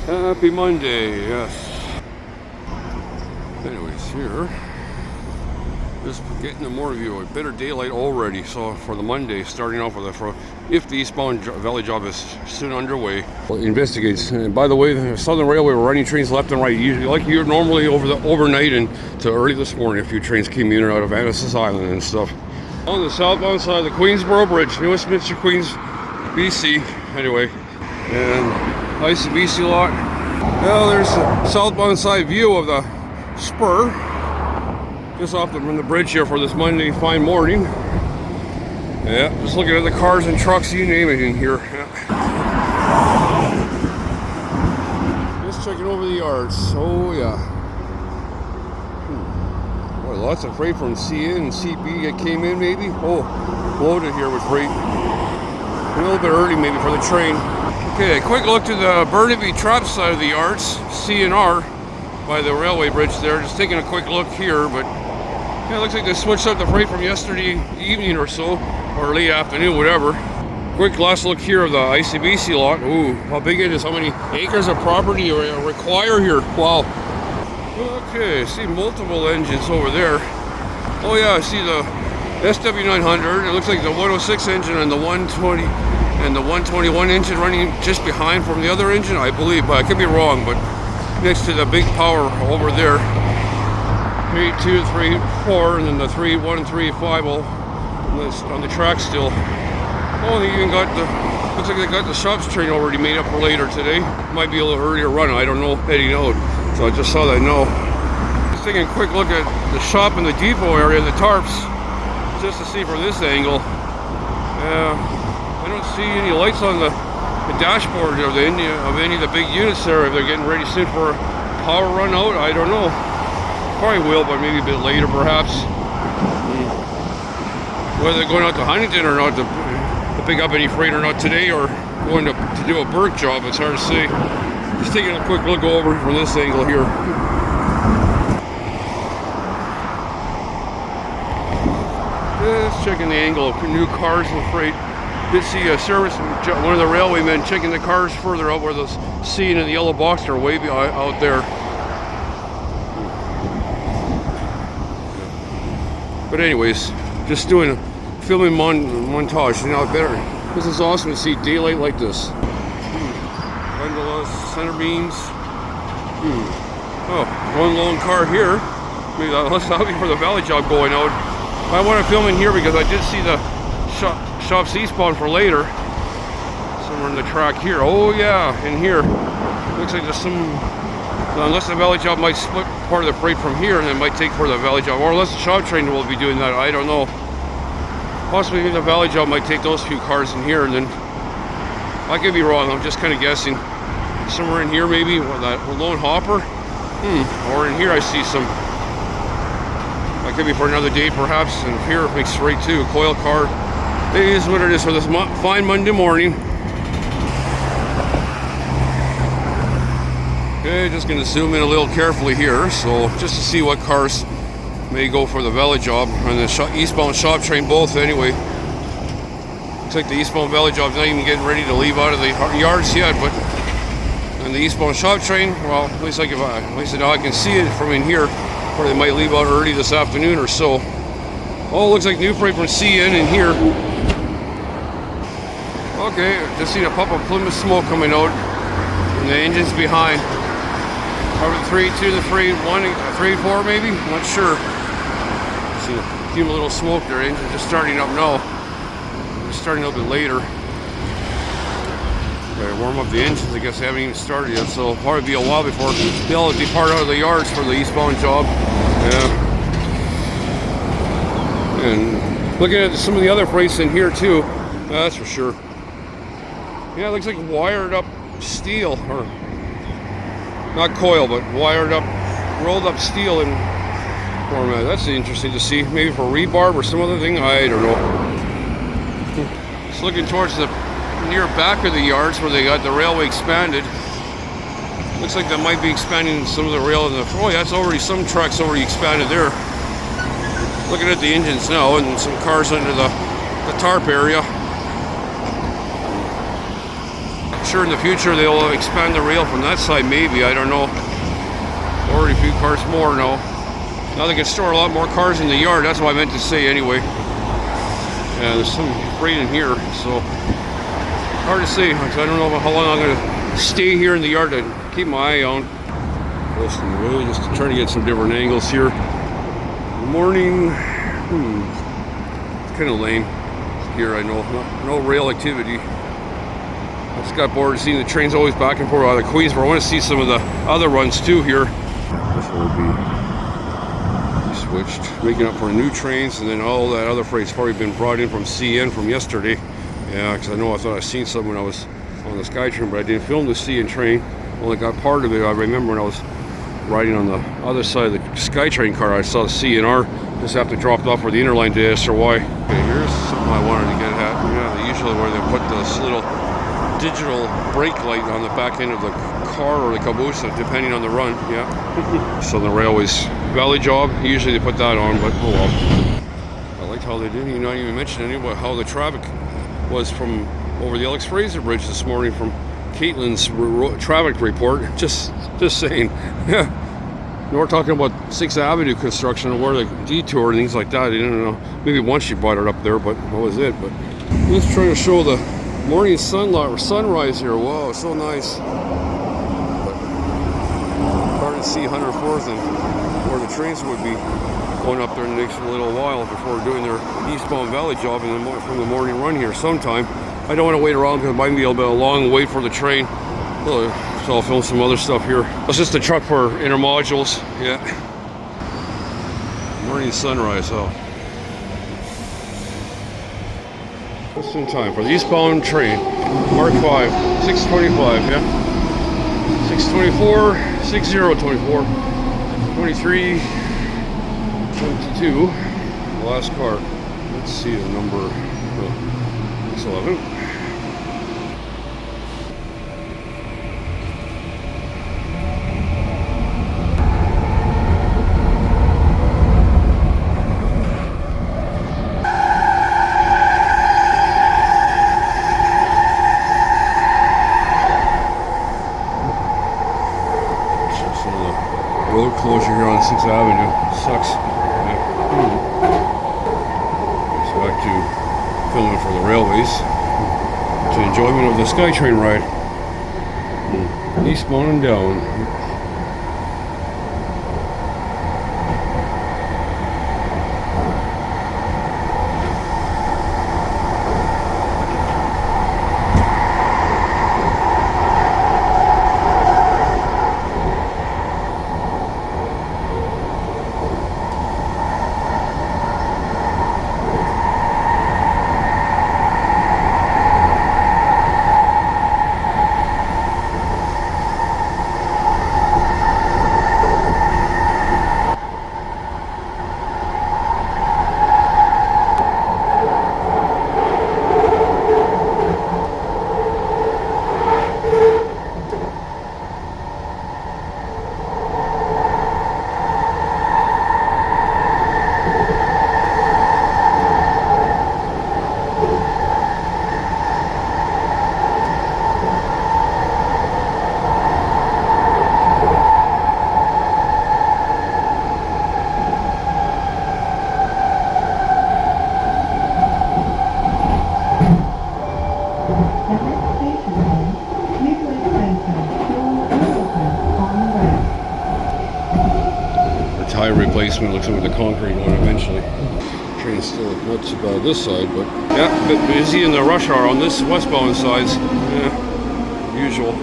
Happy Monday, yes. Anyways, here, just getting the more view, a better daylight already. So for the Monday, starting off with if the eastbound valley job is soon underway. Well, investigates. And by the way, the Southern Railway were running trains left and right, usually like you're normally overnight and to early this morning. A few trains came in and out of Annacis Island and stuff. On the southbound side of the Queensboro Bridge, Westminster, Queens, BC. Anyway, and ICBC lot. Well, there's the southbound side view of the spur. Just off from the bridge here for this Monday fine morning. Yeah, just looking at the cars and trucks, you name it in here. Yeah. Just checking over the yards. Oh yeah. Boy, lots of freight from CN and CP that came in maybe. Oh, loaded here with freight. A little bit early maybe for the train. Okay, a quick look to the SRY Trapp side of the yards, CNR, by the railway bridge there. Just taking a quick look here, but yeah, it looks like they switched up the freight from yesterday evening or so, or late afternoon, whatever. Quick last look here of the ICBC lot. Ooh, how big it is, how many acres of property require here. Wow. Okay, I see multiple engines over there. Oh yeah, I see the SW900. It looks like the 106 engine and the 120 and the 121 engine running just behind from the other engine, I believe, but I could be wrong, but next to the big power over there. 3, 2, 3, 4, and then the 3, 1, 3, 5 all on the track still. Oh, they even got the, looks like they got the shops train already made up for later today. Might be a little earlier run, I don't know, heading out. So I just saw that now. Just taking a quick look at the shop in the depot area, the tarps, just to see from this angle. I don't see any lights on the dashboard of any of the big units there. If they're getting ready soon for a power run out, I don't know. Probably will, but maybe a bit later perhaps. Whether they're going out to Huntington or not to pick up any freight or not today, or going to do a Burke job, it's hard to say. Just taking a quick look over from this angle here. Just checking the angle of new cars and freight. Did see a service, one of the railway men checking the cars further out where the CN and the yellow box are way out there. But anyways, just doing a filming montage. You know, better. This is awesome to see daylight like this. Gondolas, center beams. Oh, one lone car here. Maybe that'll be for the valley job going out. I want to film in here because I did see the shops eastbound for later. Somewhere in the track here. Oh yeah, in here. Looks like there's some, unless the valley job might split part of the freight from here and it might take for the valley job, or unless the shop train will be doing that, I don't know. Possibly the valley job might take those few cars in here, and then I could be wrong, I'm just kind of guessing. Somewhere in here maybe, that lone hopper. Or in here I see some, that could be for another day perhaps, and here it makes straight too, a coil car. It is what it is for this fine Monday morning. Okay, just going to zoom in a little carefully here, so just to see what cars may go for the valley job and the eastbound shop train both anyway. Looks like the eastbound valley job's not even getting ready to leave out of the yards yet, but and the eastbound shop train, well, at least now I can see it from in here, or they might leave out early this afternoon or so. Oh, looks like new freight from CN in here. Okay, just seen a puff of Plymouth smoke coming out, and the engine's behind. Probably 3, 2 to 3, 1, 3, 4 maybe? I'm not sure. See a few little smoke there. Engine just starting up now. Just starting up a bit later. Okay, warm up the engines. I guess they haven't even started yet, so it'll probably be a while before they'll depart out of the yards for the eastbound job. Yeah. And looking at some of the other freights in here too, that's for sure. Yeah, it looks like wired up steel, or not coil, but wired up, rolled up steel in format. That's interesting to see. Maybe for rebar or some other thing, I don't know. Just looking towards the near back of the yards where they got the railway expanded. Looks like they might be expanding some of the rail in the, oh, that's already, some tracks already expanded there. Looking at the engines now and some cars under the tarp area. sure in the future they'll expand the rail from that side, maybe, I don't know. Or a few cars more, no. Now they can store a lot more cars in the yard, that's what I meant to say anyway. Yeah, there's some freight in here, so hard to say. I don't know how long I'm gonna stay here in the yard to keep my eye on. Really just trying to get some different angles here. Morning, it's kind of lame here, I know. No rail activity. I just got bored of seeing the trains always back and forth out of Queensborough. I want to see some of the other runs too here. This will be switched, making up for new trains, and then all that other freight's probably been brought in from CN from yesterday. Yeah, because I thought I seen some when I was on the SkyTrain, but I didn't film the CN train. Only got part of it. I remember when I was riding on the other side of the SkyTrain car, I saw the CNR just after dropped off for the inner line to SRY. Okay, here's something I wanted to get at. Yeah, usually where they put this little digital brake light on the back end of the car or the caboose, depending on the run. Yeah. So the railways valley job, usually they put that on, but oh well. I liked how they didn't not even mention any about how the traffic was from over the Alex Fraser Bridge this morning from Caitlin's traffic report. Just saying. Yeah. We're talking about 6th Avenue construction and where the detour and things like that. I didn't know. Maybe once she brought it up there, but that was it. But I'm just trying to show the morning sunrise here. Wow, so nice. But hard to see 104th and where the trains would be going up there in the next little while before doing their eastbound valley job and then from the morning run here sometime. I don't want to wait around because it might be a long wait for the train. So I'll film some other stuff here. That's just a truck for intermodules. Yeah. Morning sunrise. Oh. Just in time for the eastbound train. Mark 5, 625. Yeah. 624, 6024, 23, 22. The last car. Let's see the number. 611. Road closure here on 6th Avenue. Sucks. Yeah. So back to filming for the railways. To enjoyment of the SkyTrain ride. Eastbound and down. Tire replacement, looks like the concrete one eventually. Train's still nuts about this side, but yeah, a bit busy in the rush hour on this westbound sides. Yeah, usual.